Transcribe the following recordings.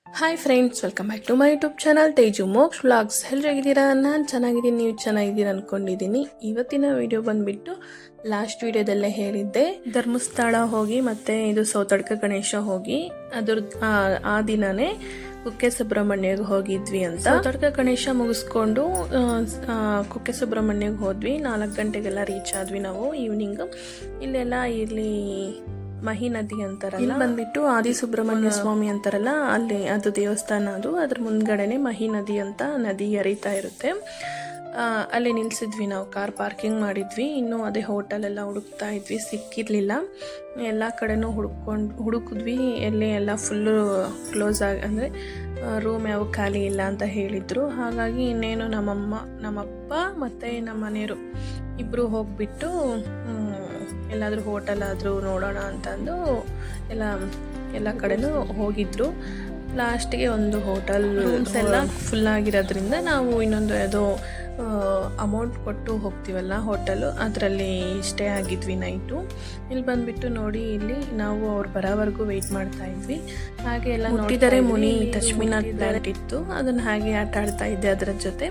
Hi friends, welcome back to my YouTube channel Teju Moksha vlogs. ಎಲ್ಲರೂ ಹೇಗಿದ್ದೀರಾ? ನಾನು ಚೆನ್ನಾಗಿದ್ದೀನಿ, ನೀವು ಚೆನ್ನಾಗಿದ್ದೀರಾ ಅಂದ್ಕೊಂಡಿದ್ದೀನಿ. ಇವತ್ತಿನ ವಿಡಿಯೋ ಬಂದುಬಿಟ್ಟು ಲಾಸ್ಟ್ ವಿಡಿಯೋದಲ್ಲೇ ಹೇಳಿದ್ದೆ, ಧರ್ಮಸ್ಥಳ ಹೋಗಿ ಮತ್ತು ಇದು ಸೌತಡ್ಕ ಗಣೇಶ ಹೋಗಿ ಆ ದಿನವೇ ಕುಕ್ಕೆ ಸುಬ್ರಹ್ಮಣ್ಯಗೆ ಹೋಗಿದ್ವಿ ಅಂತ. ಸೌತಡ್ಕ ಗಣೇಶ ಮುಗಿಸ್ಕೊಂಡು ಕುಕ್ಕೆ ಸುಬ್ರಹ್ಮಣ್ಯಗೆ ಹೋದ್ವಿ. 4 ಗಂಟೆಗೆಲ್ಲ ರೀಚ್ ಆದ್ವಿ ನಾವು ಈವ್ನಿಂಗ್. ಇಲ್ಲೆಲ್ಲ ಇಲ್ಲಿ ಮಹಿ ನದಿ ಅಂತಾರಲ್ಲ, ಇಲ್ಲಿ ಬಂದ್ಬಿಟ್ಟು ಆದಿ ಸುಬ್ರಹ್ಮಣ್ಯ ಸ್ವಾಮಿ ಅಂತಾರಲ್ಲ, ಅಲ್ಲಿ ಅದು ದೇವಸ್ಥಾನ. ಅದ್ರ ಮುಂದ್ಗಡೆನೆ ಮಹಿ ನದಿ ಅಂತ ನದಿ ಹರಿತಾ ಇರುತ್ತೆ. ಅಲ್ಲಿ ನಿಲ್ಸಿದ್ವಿ ನಾವು, ಕಾರ್ ಪಾರ್ಕಿಂಗ್ ಮಾಡಿದ್ವಿ. ಇನ್ನು ಅದೇ ಹೋಟೆಲ್ ಎಲ್ಲ ಹುಡುಕ್ತಾ ಇದ್ವಿ, ಸಿಕ್ಕಿರ್ಲಿಲ್ಲ. ಎಲ್ಲ ಕಡೆನೂ ಹುಡುಕಿದ್ವಿ, ಎಲ್ಲಿ ಎಲ್ಲ ಫುಲ್ಲು ಕ್ಲೋಸ್ ಅಂದರೆ ರೂಮ್ ಯಾವ ಖಾಲಿ ಇಲ್ಲ ಅಂತ ಹೇಳಿದ್ರು. ಹಾಗಾಗಿ ಇನ್ನೇನು ನಮ್ಮಪ್ಪ ಮತ್ತು ನಮ್ಮ ಮನೆಯವರು ಇಬ್ಬರು ಹೋಗ್ಬಿಟ್ಟು ಎಲ್ಲಾದರೂ ಹೋಟೆಲ್ ಆದರೂ ನೋಡೋಣ ಅಂತಂದು ಎಲ್ಲ ಕಡೆನೂ ಹೋಗಿದ್ರು. ಲಾಸ್ಟಿಗೆ ಒಂದು ಹೋಟೆಲ್ ರೂಮ್ಸ್ ಎಲ್ಲ ಫುಲ್ ಆಗಿರೋದ್ರಿಂದ ನಾವು ಇನ್ನೊಂದು ಯಾವುದೋ ಅಮೌಂಟ್ ಕೊಟ್ಟು ಹೋಗ್ತೀವಲ್ಲ ಹೋಟೆಲು, ಅದರಲ್ಲಿ ಸ್ಟೇ ಆಗಿದ್ವಿ ನೈಟು. ಇಲ್ಲಿ ಬಂದುಬಿಟ್ಟು ನೋಡಿ, ಇಲ್ಲಿ ನಾವು ಅವ್ರು ಬರೋವರೆಗೂ ವೆಯ್ಟ್ ಮಾಡ್ತಾ ಇದ್ವಿ. ಹಾಗೆ ಎಲ್ಲ ನೋಡಿದರೆ ಮುನಿ ತಶ್ಮಿನಾಥ್ ಪ್ಲಾನೆಟ್ ಇತ್ತು, ಅದನ್ನು ಹಾಗೆ ಆಟ ಆಡ್ತಾ ಇದ್ದೆ ಅದರ ಜೊತೆ.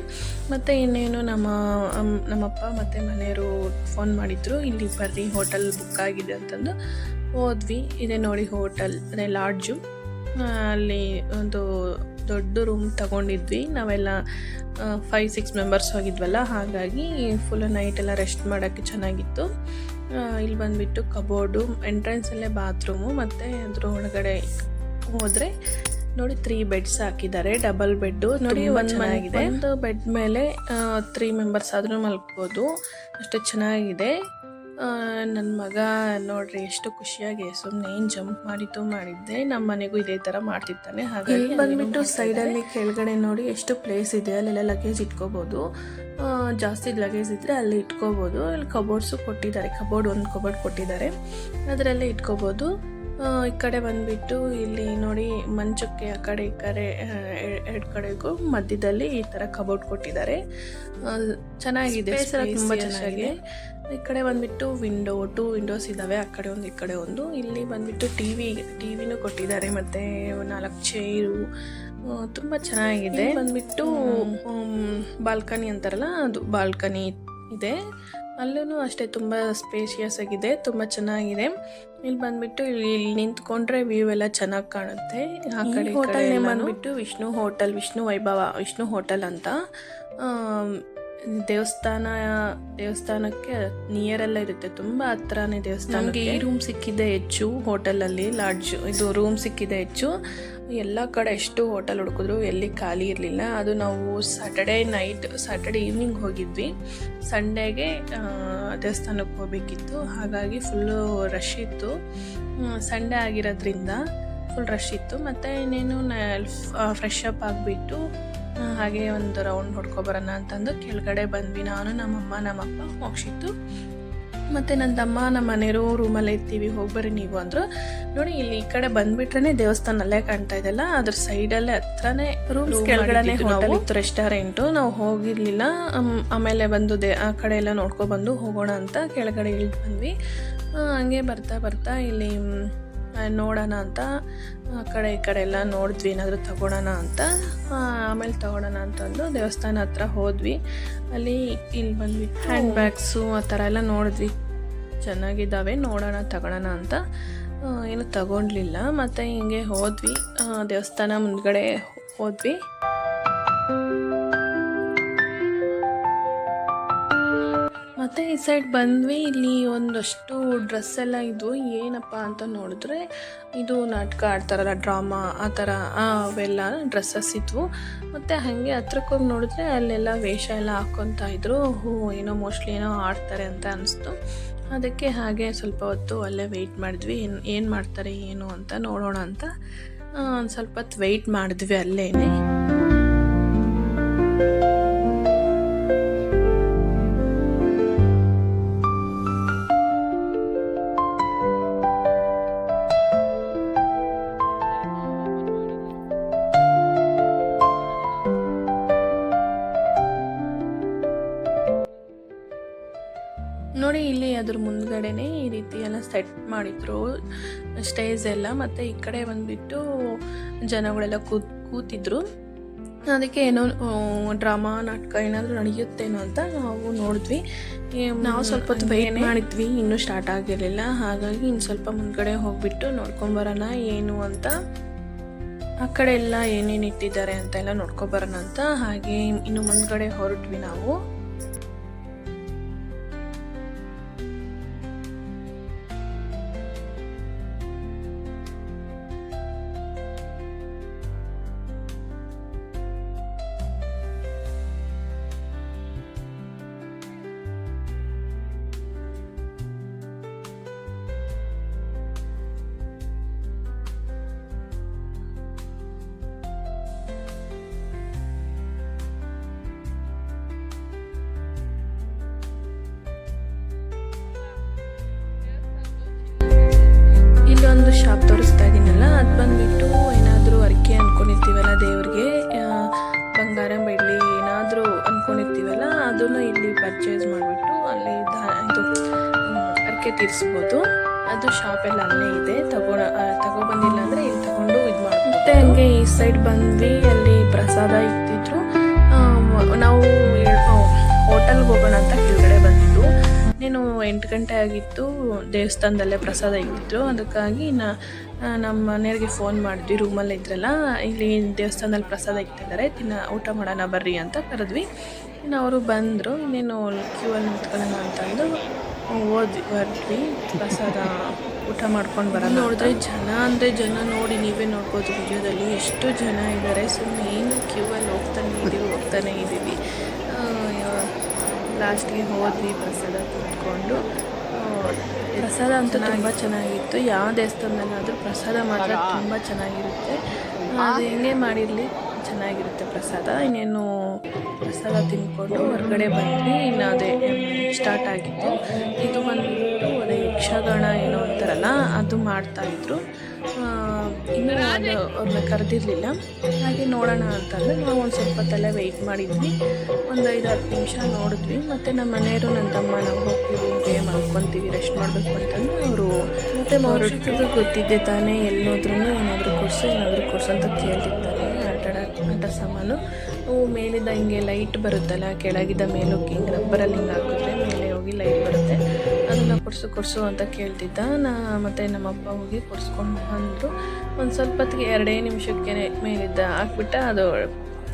ಮತ್ತು ಇನ್ನೇನು ನಮ್ಮಪ್ಪ ಮತ್ತು ಮನೆಯವರು ಫೋನ್ ಮಾಡಿದ್ರು, ಇಲ್ಲಿ ಬರ್ರಿ ಹೋಟೆಲ್ ಬುಕ್ ಆಗಿದೆ ಅಂತಂದು. ಹೋದ್ವಿ. ಇದೆ ನೋಡಿ ಹೋಟೆಲ್, ಅದೇ ಲಾಡ್ಜು. ಅಲ್ಲಿ ಒಂದು ದೊಡ್ಡ ರೂಮ್ ತಗೊಂಡಿದ್ವಿ. ನಾವೆಲ್ಲ 5-6 ಮೆಂಬರ್ಸ್ ಹೋಗಿದ್ವಲ್ಲ, ಹಾಗಾಗಿ ಫುಲ್ ನೈಟೆಲ್ಲ ರೆಸ್ಟ್ ಮಾಡೋಕ್ಕೆ ಚೆನ್ನಾಗಿತ್ತು. ಇಲ್ಲಿ ಬಂದುಬಿಟ್ಟು ಕಬೋರ್ಡು, ಎಂಟ್ರೆನ್ಸಲ್ಲೇ ಬಾತ್ರೂಮು, ಮತ್ತು ಅದ್ರ ಒಳಗಡೆ ಹೋದರೆ ನೋಡಿ 3 ಬೆಡ್ಸ್ ಹಾಕಿದ್ದಾರೆ, ಡಬಲ್ ಬೆಡ್ಡು ನೋಡಿ. ಒಂದು ಬೆಡ್ ಮೇಲೆ 3 ಮೆಂಬರ್ಸ್ ಆದರೂ ಮಲ್ಕೋಬೋದು, ಅಷ್ಟು ಚೆನ್ನಾಗಿದೆ. ನನ್ನ ಮಗ ನೋಡ್ರಿ ಎಷ್ಟು ಖುಷಿಯಾಗಿ ಸುಮ್ಮನೆ ಏನು ಜಂಪ್ ಮಾಡಿದ್ದೆ. ನಮ್ಮ ಮನೆಗೂ ಇದೇ ಥರ ಮಾಡ್ತಿರ್ತಾನೆ. ಹಾಗಾಗಿ ಬಂದ್ಬಿಟ್ಟು ಸೈಡಲ್ಲಿ ಕೆಳಗಡೆ ನೋಡಿ ಎಷ್ಟು ಪ್ಲೇಸ್ ಇದೆ, ಅಲ್ಲೆಲ್ಲ ಲಗೇಜ್ ಇಟ್ಕೋಬೋದು. ಜಾಸ್ತಿ ಲಗೇಜ್ ಇದ್ದರೆ ಅಲ್ಲಿ ಇಟ್ಕೋಬೋದು. ಇಲ್ಲಿ ಕಬೋರ್ಡ್ಸು ಕೊಟ್ಟಿದ್ದಾರೆ, ಒಂದು ಕಬೋರ್ಡ್ ಕೊಟ್ಟಿದ್ದಾರೆ, ಅದರಲ್ಲೇ ಇಟ್ಕೋಬೋದು. ಈ ಕಡೆ ಬಂದುಬಿಟ್ಟು ಇಲ್ಲಿ ನೋಡಿ ಮಂಚಕ್ಕೆ ಆ ಕಡೆ ಈ ಕಡೆ 2 ಕಡೆಗೂ ಮಧ್ಯದಲ್ಲಿ ಈ ಥರ ಕಬೋರ್ಡ್ ಕೊಟ್ಟಿದ್ದಾರೆ. ಚೆನ್ನಾಗಿದೆ, ತುಂಬ ಚೆನ್ನಾಗಿದೆ. ಈ ಕಡೆ ಬಂದುಬಿಟ್ಟು 2 ವಿಂಡೋಸ್ ಇದ್ದಾವೆ, ಆ ಕಡೆ ಒಂದು ಈ ಕಡೆ ಒಂದು. ಇಲ್ಲಿ ಬಂದುಬಿಟ್ಟು ಟಿವಿನೂ ಕೊಟ್ಟಿದ್ದಾರೆ, ಮತ್ತು 4 ಚೇರು, ತುಂಬ ಚೆನ್ನಾಗಿದೆ. ಬಂದುಬಿಟ್ಟು ಬಾಲ್ಕನಿ ಅಂತಾರಲ್ಲ, ಅದು ಬಾಲ್ಕನಿ ಇದೆ. ಅಲ್ಲೂ ಅಷ್ಟೇ ತುಂಬ ಸ್ಪೇಷಿಯಸ್ ಆಗಿದೆ, ತುಂಬ ಚೆನ್ನಾಗಿದೆ. ಇಲ್ಲಿ ಬಂದುಬಿಟ್ಟು ಇಲ್ಲಿ ನಿಂತ್ಕೊಂಡ್ರೆ ವ್ಯೂ ಎಲ್ಲ ಚೆನ್ನಾಗಿ ಕಾಣುತ್ತೆ. ಆ ಕಡೆ ಹೋಟೆಲ್ ನೇಮ್ ಬಂದುಬಿಟ್ಟು ವಿಷ್ಣು ವೈಭವ ವಿಷ್ಣು ಹೋಟೆಲ್ ಅಂತ. ದೇವಸ್ಥಾನಕ್ಕೆ ನಿಯರೆಲ್ಲ ಇರುತ್ತೆ, ತುಂಬ ಹತ್ರನೇ ದೇವಸ್ಥಾನಕ್ಕೆ. ಈ ರೂಮ್ ಸಿಕ್ಕಿದೆ ಹೆಚ್ಚು ಹೋಟೆಲಲ್ಲಿ, ಇದು ರೂಮ್ ಸಿಕ್ಕಿದೆ ಹೆಚ್ಚು. ಎಲ್ಲ ಕಡೆ ಎಷ್ಟು ಹೋಟೆಲ್ ಹುಡುಕಿದ್ರು ಎಲ್ಲಿ ಖಾಲಿ ಇರಲಿಲ್ಲ. ಅದು ನಾವು ಸಾಟರ್ಡೆ ಈವ್ನಿಂಗ್ ಹೋಗಿದ್ವಿ. ಸಂಡೇಗೆ ದೇವಸ್ಥಾನಕ್ಕೆ ಹೋಗಬೇಕಿತ್ತು, ಹಾಗಾಗಿ ಫುಲ್ಲು ರಶ್ ಇತ್ತು. ಸಂಡೇ ಆಗಿರೋದ್ರಿಂದ ಫುಲ್ ರಶ್ ಇತ್ತು. ಮತ್ತು ಇನ್ನೇನು ಫ್ರೆಶ್ ಅಪ್ ಆಗಿಬಿಟ್ಟು ಹಾಗೆ ಒಂದು ರೌಂಡ್ ಹೊಡ್ಕೊಬರೋಣ ಅಂತಂದು ಕೆಳಗಡೆ ಬಂದ್ವಿ. ನಾನು, ನಮ್ಮಮ್ಮ, ನಮ್ಮಪ್ಪ, ಮೋಕ್ಷಿತ್ತು ಮತ್ತು ನನ್ನ ತಮ್ಮ, ನಮ್ಮ ಮನೆಯವರು ರೂಮಲ್ಲೇ ಇರ್ತೀವಿ, ಹೋಗ್ಬರ್ರಿ ನೀವು ಅಂದರು. ನೋಡಿ ಇಲ್ಲಿ ಈ ಕಡೆ ಬಂದುಬಿಟ್ರೆ ದೇವಸ್ಥಾನ ಅಲ್ಲೇ ಕಾಣ್ತಾ ಇದೆಯಲ್ಲ, ಅದ್ರ ಸೈಡಲ್ಲೇ ಹತ್ರನೇ ರೂಮ್ಸ್ ಕೆಳಗಡೆ ಹೋಟೆಲ್ ಇತ್ತು, ರೆಸ್ಟೋರೆಂಟು. ನಾವು ಹೋಗಿರಲಿಲ್ಲ. ಆಮೇಲೆ ಬಂದು ಆ ಕಡೆ ಎಲ್ಲ ನೋಡ್ಕೊಬಂದು ಹೋಗೋಣ ಅಂತ ಕೆಳಗಡೆ ಇಳಿದು ಬಂದ್ವಿ. ಹಂಗೆ ಬರ್ತಾ ಇಲ್ಲಿ ನೋಡೋಣ ಅಂತ ಆ ಕಡೆ ಈ ಕಡೆ ಎಲ್ಲ ನೋಡಿದ್ವಿ, ಏನಾದರೂ ತಗೊಳ್ಳೋಣ ಅಂತ. ಆಮೇಲೆ ತಗೊಳ್ಳೋಣ ಅಂತಂದು ದೇವಸ್ಥಾನ ಹತ್ರ ಹೋದ್ವಿ. ಇಲ್ಲಿ ಬಂದ್ವಿ ಹ್ಯಾಂಡ್ ಬ್ಯಾಗ್ಸು ಆ ಥರ ಎಲ್ಲ ನೋಡಿದ್ವಿ, ಚೆನ್ನಾಗಿದ್ದಾವೆ, ತಗೊಳ್ಳೋಣ ಅಂತ. ಏನು ತಗೊಂಡ್ಲಿಲ್ಲ. ಮತ್ತು ಹಿಂಗೆ ಹೋದ್ವಿ, ದೇವಸ್ಥಾನ ಮುಂದ್ಗಡೆ ಹೋದ್ವಿ. ಮತ್ತು ಈ ಸೈಡ್ ಬಂದ್ವಿ. ಇಲ್ಲಿ ಒಂದಷ್ಟು ಡ್ರೆಸ್ ಎಲ್ಲ ಇದ್ವು. ಏನಪ್ಪ ಅಂತ ನೋಡಿದ್ರೆ ಇದು ನಾಟಕ ಆಡ್ತಾರಲ್ಲ, ಡ್ರಾಮಾ ಆ ಥರ ಅವೆಲ್ಲ ಡ್ರೆಸ್ಸಸ್ ಇದ್ವು. ಮತ್ತು ಹಾಗೆ ಹತ್ರಕ್ಕೆ ಹೋಗಿ ನೋಡಿದ್ರೆ ಅಲ್ಲೆಲ್ಲ ವೇಷ ಎಲ್ಲ ಹಾಕ್ಕೊತಾ ಇದ್ರು. ಏನೋ ಮೋಸ್ಟ್ಲಿ ಏನೋ ಆಡ್ತಾರೆ ಅಂತ ಅನಿಸ್ತು. ಅದಕ್ಕೆ ಹಾಗೆ ಸ್ವಲ್ಪ ಹೊತ್ತು ಅಲ್ಲೇ ವೆಯ್ಟ್ ಮಾಡಿದ್ವಿ, ಏನು ಮಾಡ್ತಾರೆ ಏನು ಅಂತ ನೋಡೋಣ ಅಂತ. ಒಂದು ಸ್ವಲ್ಪ ಹೊತ್ತು ವೆಯ್ಟ್ ಮಾಡಿದ್ವಿ ಅಲ್ಲೇನೆ. ನೋಡಿ ಇಲ್ಲಿ ಅದ್ರ ಮುಂದ್ಗಡೆನೆ ಈ ರೀತಿ ಎಲ್ಲ ಸೆಟ್ ಮಾಡಿದ್ರು ಸ್ಟೇಜ್ ಎಲ್ಲ, ಮತ್ತು ಈ ಕಡೆ ಬಂದುಬಿಟ್ಟು ಜನಗಳೆಲ್ಲ ಕೂತಿದ್ರು. ಅದಕ್ಕೆ ಏನೋ ಡ್ರಾಮಾ ನಾಟಕ ಏನಾದರೂ ನಡೆಯುತ್ತೇನೋ ಅಂತ ನಾವು ನೋಡಿದ್ವಿ. ನಾವು ಸ್ವಲ್ಪ ಹೊತ್ತು ವೇಟ್ ಮಾಡಿದ್ವಿ, ಇನ್ನೂ ಸ್ಟಾರ್ಟ್ ಆಗಿರಲಿಲ್ಲ. ಹಾಗಾಗಿ ಇನ್ನು ಸ್ವಲ್ಪ ಮುಂದ್ಗಡೆ ಹೋಗ್ಬಿಟ್ಟು ನೋಡ್ಕೊಂಬರೋಣ ಏನು ಅಂತ, ಆ ಕಡೆ ಎಲ್ಲ ಏನೇನು ಇಟ್ಟಿದ್ದಾರೆ ಅಂತ ಎಲ್ಲ ನೋಡ್ಕೊಬರೋಣ ಅಂತ. ಹಾಗೆ ಇನ್ನು ಮುಂದ್ಗಡೆ ಹೊರಟ್ವಿ ನಾವು. ಇಲ್ಲೊಂದು ಶಾಪ್ ತೋರಿಸ್ತಾ ಇದ್ದೀನಲ್ಲ, ಅದು ಬಂದುಬಿಟ್ಟು ಏನಾದರೂ ಅರಿಕೆ ಅಂದ್ಕೊಂಡಿರ್ತೀವಲ್ಲ ದೇವ್ರಿಗೆ, ಬಂಗಾರ ಬೆಳ್ಳಿ ಏನಾದರೂ ಅಂದ್ಕೊಂಡಿರ್ತೀವಲ್ಲ ಅದನ್ನು ಇಲ್ಲಿ ಪರ್ಚೇಸ್ ಮಾಡಿಬಿಟ್ಟು ಅಲ್ಲಿ ಇದು ಅರಿಕೆ ತೀರಿಸ್ಬೋದು. ಅದು ಶಾಪೆಲ್ಲ ಅಲ್ಲೇ ಇದೆ, ತಗೊಬಂದಿಲ್ಲ ಅಂದರೆ ಇಲ್ಲಿ ತಗೊಂಡು ಇದು ಮಾಡಿ. ಮತ್ತು ಹಂಗೆ ಈ ಸೈಡ್ ಬಂದ್ವಿ, ಅಲ್ಲಿ ಪ್ರಸಾದ ಇಟ್ಟಿದ್ರು. ನಾವು ಹೋಟೆಲ್ಗೆ ಹೋಗೋಣ ಅಂತ ಕೆಳಗಡೆ ಬಂದಿದ್ದು. ನೀನು 8 ಗಂಟೆ ಆಗಿತ್ತು, ದೇವಸ್ಥಾನದಲ್ಲೇ ಪ್ರಸಾದ ಇಟ್ಟಿದ್ರು. ಅದಕ್ಕಾಗಿ ನಮ್ಮ ಮನೆಯವ್ರಿಗೆ ಫೋನ್ ಮಾಡಿದ್ವಿ, ರೂಮಲ್ಲಿ ಇದ್ರಲ್ಲ, ಇಲ್ಲಿ ದೇವಸ್ಥಾನದಲ್ಲಿ ಪ್ರಸಾದ ಇಟ್ಟಿದ್ದಾರೆ, ಊಟ ಮಾಡೋಣ ಬರ್ರಿ ಅಂತ ಕರೆದ್ವಿ. ಇನ್ನು ಅವರು ಬಂದರು. ಇನ್ನೇನು ಕ್ಯೂ ಅಲ್ಲಿ ನಿಂತ್ಕೊಳ್ಳೋಣ ಅಂತಂದು ಹೊರಟ್ವಿ ಪ್ರಸಾದ ಊಟ ಮಾಡ್ಕೊಂಡು ಬರೋಣ. ನೋಡಿದ್ರೆ ಜನ ಅಂದರೆ ಜನ, ನೋಡಿ ನೀವೇ ನೋಡ್ಬೋದು ವಿಡಿಯೋದಲ್ಲಿ ಎಷ್ಟು ಜನ ಇದ್ದಾರೆ. ಸುಮ್ಮನೆ ಏನು ಕ್ಯೂ ಅಲ್ಲಿ ಹೋಗ್ತಾನೆ ಇದ್ದೀವಿ. ಲಾಸ್ಟ್ಗೆ ಹೋದ್ವಿ ಪ್ರಸಾದ ಕೂತ್ಕೊಂಡು. ಪ್ರಸಾದ ಅಂತೂ ತುಂಬ ಚೆನ್ನಾಗಿತ್ತು. ಯಾವ ದೇವಸ್ಥಾನದಲ್ಲಾದರೂ ಪ್ರಸಾದ ಮಾತ್ರ ತುಂಬ ಚೆನ್ನಾಗಿರುತ್ತೆ. ಅದು ಹೆಂಗೆ ಮಾಡಿರಲಿ ಚೆನ್ನಾಗಿರುತ್ತೆ ಪ್ರಸಾದ. ಇನ್ನೇನು ಪ್ರಸಾದ ತಿಂದ್ಕೊಂಡು ಹೊರಗಡೆ ಬಂದ್ವಿ. ಇನ್ನು ಅದೇ ಸ್ಟಾರ್ಟ್ ಆಗಿತ್ತು. ಇದು ಬಂದುಬಿಟ್ಟು ಅದೇ ಯಕ್ಷಗಾನ ಏನೋ ಅಂತಾರಲ್ಲ ಅದು ಮಾಡ್ತಾಯಿದ್ರು. ಇನ್ನೂ ಅದು ಅವ್ರನ್ನ ಕರೆದಿರಲಿಲ್ಲ. ಹಾಗೆ ನೋಡೋಣ ಅಂತಂದರೆ ನಾವು ಒಂದು ಸ್ವಲ್ಪ ಹೊತ್ತೆಲ್ಲ ವೆಯ್ಟ್ ಮಾಡಿದ್ವಿ. ಒಂದು 5-10 ನಿಮಿಷ ನೋಡಿದ್ವಿ. ಮತ್ತು ನಮ್ಮ ಮನೆಯವರು ನನ್ನ ತಮ್ಮ ನಾವು ಹೋಗ್ತೀವಿ ಮಲ್ಕೊತೀವಿ ರೆಸ್ಟ್ ಮಾಡಬೇಕು ಅಂತಂದು ಅವರು ಮತ್ತು ಹೊರಟಿದ್ದು ಗೊತ್ತಿದ್ದೆ ತಾನೇ, ಎಲ್ಲೋದ್ರೂ ಏನಾದರೂ ಕೊಡ್ಸು ಅಂತ ಕೇಳ್ತಿರ್ತಾರೆ. ಆಟ ಸಾಮಾನು ಮೇಲಿಂದ ಹಿಂಗೆ ಲೈಟ್ ಬರುತ್ತಲ್ಲ, ಕೆಳಗಿದ್ದ ಮೇಲೋಗಿ ಹಿಂಗೆ ರಬ್ಬರಲ್ಲಿ ಹಿಂಗೆ ಹಾಕಿದ್ರೆ ಮೇಲೆ ಹೋಗಿ ಲೈಟ್ ಬರುತ್ತೆ, ಅದನ್ನು ಕೊಡಿಸು ಅಂತ ಕೇಳ್ತಿದ್ದ. ಮತ್ತು ನಮ್ಮಪ್ಪ ಹೋಗಿ ಕೊಡಿಸ್ಕೊಂಡು ಬಂದರು. ಒಂದು ಸ್ವಲ್ಪ ಹೊತ್ತಿಗೆ 2 ನಿಮಿಷಕ್ಕೆ ಮೇಲಿದ್ದ ಹಾಕ್ಬಿಟ್ಟ, ಅದು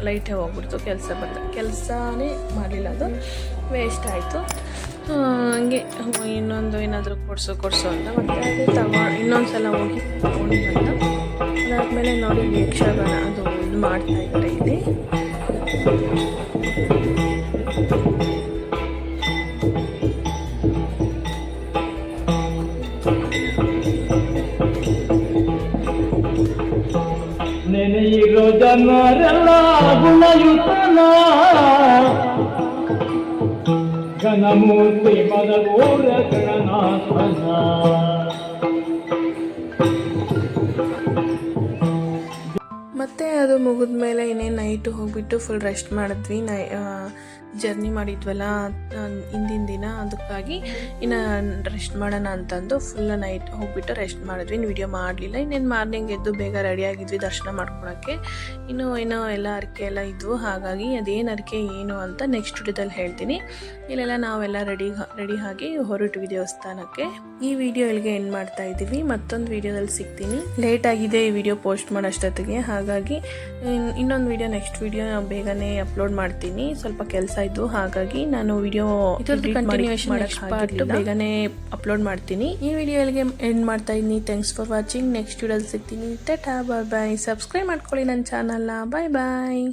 ಲೈಟೇ ಹೋಗ್ಬಿಡ್ತು. ಕೆಲಸನೇ ಮಾಡಲಿಲ್ಲ, ಅದು ವೇಸ್ಟ್ ಆಯಿತು. ಹಂಗೆ ಇನ್ನೊಂದು ಏನಾದರೂ ಕೊಡಿಸು ಅಂತ ಮತ್ತೆ ಇನ್ನೊಂದು ಸಲ ಹೋಗಿ ತೊಗೊಂಡು ಬಂದ. ಅದಾದಮೇಲೆ ನೋಡಿ ಯಕ್ಷಗಾನ ಅದು ಇದು ಮಾಡ್ತಾಯಿದ್ದಾರೆ ಇಲ್ಲಿ. ನೆನೆಯಿರೋ ಜನರೆಲ್ಲ ಗುಣಯುತನ ಘನಮೂರ್ತಿ ಮದಗೂರ ಗಣನಾಥನ. ಮತ್ತು ಅದು ಮುಗಿದ ಮೇಲೆ ಇನ್ನೇನು ನೈಟು ಹೋಗ್ಬಿಟ್ಟು ಫುಲ್ ರೆಸ್ಟ್ ಮಾಡಿದ್ವಿ. ಜರ್ನಿ ಮಾಡಿದ್ವಲ್ಲ ಹಿಂದಿನ ದಿನ, ಅದಕ್ಕಾಗಿ ಇನ್ನು ರೆಸ್ಟ್ ಮಾಡೋಣ ಅಂತಂದು ಫುಲ್ ನೈಟ್ ಹೋಗ್ಬಿಟ್ಟು ರೆಸ್ಟ್ ಮಾಡಿದ್ವಿ. ಇನ್ನು ವಿಡಿಯೋ ಮಾಡಲಿಲ್ಲ. ಇನ್ನೇನು ಮಾರ್ನಿಂಗ್ ಎದ್ದು ಬೇಗ ರೆಡಿಯಾಗಿದ್ವಿ ದರ್ಶನ ಮಾಡ್ಕೊಳಕ್ಕೆ. ಏನೋ ಎಲ್ಲ ಅರಿಕೆ ಎಲ್ಲ ಇದ್ವು. ಹಾಗಾಗಿ ಅದೇನು ಅರಿಕೆ ಏನು ಅಂತ ನೆಕ್ಸ್ಟ್ ವಿಡಿಯೋದಲ್ಲಿ ಹೇಳ್ತೀನಿ. ಇಲ್ಲೆಲ್ಲ ನಾವೆಲ್ಲ ರೆಡಿ ಆಗಿ ಹೊರಟ್ವಿ ದೇವಸ್ಥಾನಕ್ಕೆ. ಈ ವಿಡಿಯೋ ಇಲ್ಲಿಗೆ ಎಂಡ್ ಮಾಡ್ತಾ ಇದ್ದೀವಿ. ಮತ್ತೊಂದು ವಿಡಿಯೋದಲ್ಲಿ ಸಿಗ್ತೀನಿ. ಲೇಟ್ ಆಗಿದೆ ಈ ವಿಡಿಯೋ ಪೋಸ್ಟ್ ಮಾಡೋಷ್ಟೊತ್ತಿಗೆ, ಹಾಗಾಗಿ ಇನ್ನೊಂದು ವಿಡಿಯೋ ನೆಕ್ಸ್ಟ್ ವಿಡಿಯೋ ಬೇಗನೆ ಅಪ್ಲೋಡ್ ಮಾಡ್ತೀನಿ. ಸ್ವಲ್ಪ ಕೆಲಸ ಇದ್ದು ಹಾಗಾಗಿ ನಾನು ವಿಡಿಯೋ ಕಂಟಿನ್ಯೂಯೇಷನ್ ಮಾಡಕ್ಕೆ ಬೇಗನೆ ಅಪ್ಲೋಡ್ ಮಾಡ್ತೀನಿ. ಈ ವಿಡಿಯೋ ಇಲ್ಲಿಗೆ ಎಂಡ್ ಮಾಡ್ತಾ ಇದ್ದೀನಿ. Thanks for watching. ನೆಕ್ಸ್ಟ್ ವಿಡಿಯೋದಲ್ಲಿ ಸಿಗ್ತೀನಿ. ಟಾಟಾ, ಬಾಯ್ ಬಾಯ್. ಸಬ್ಸ್ಕ್ರೈಬ್ ಮಾಡ್ಕೊಳ್ಳಿ ನನ್ನ ಚಾನಲ್ನ. ಬಾಯ್ ಬಾಯ್.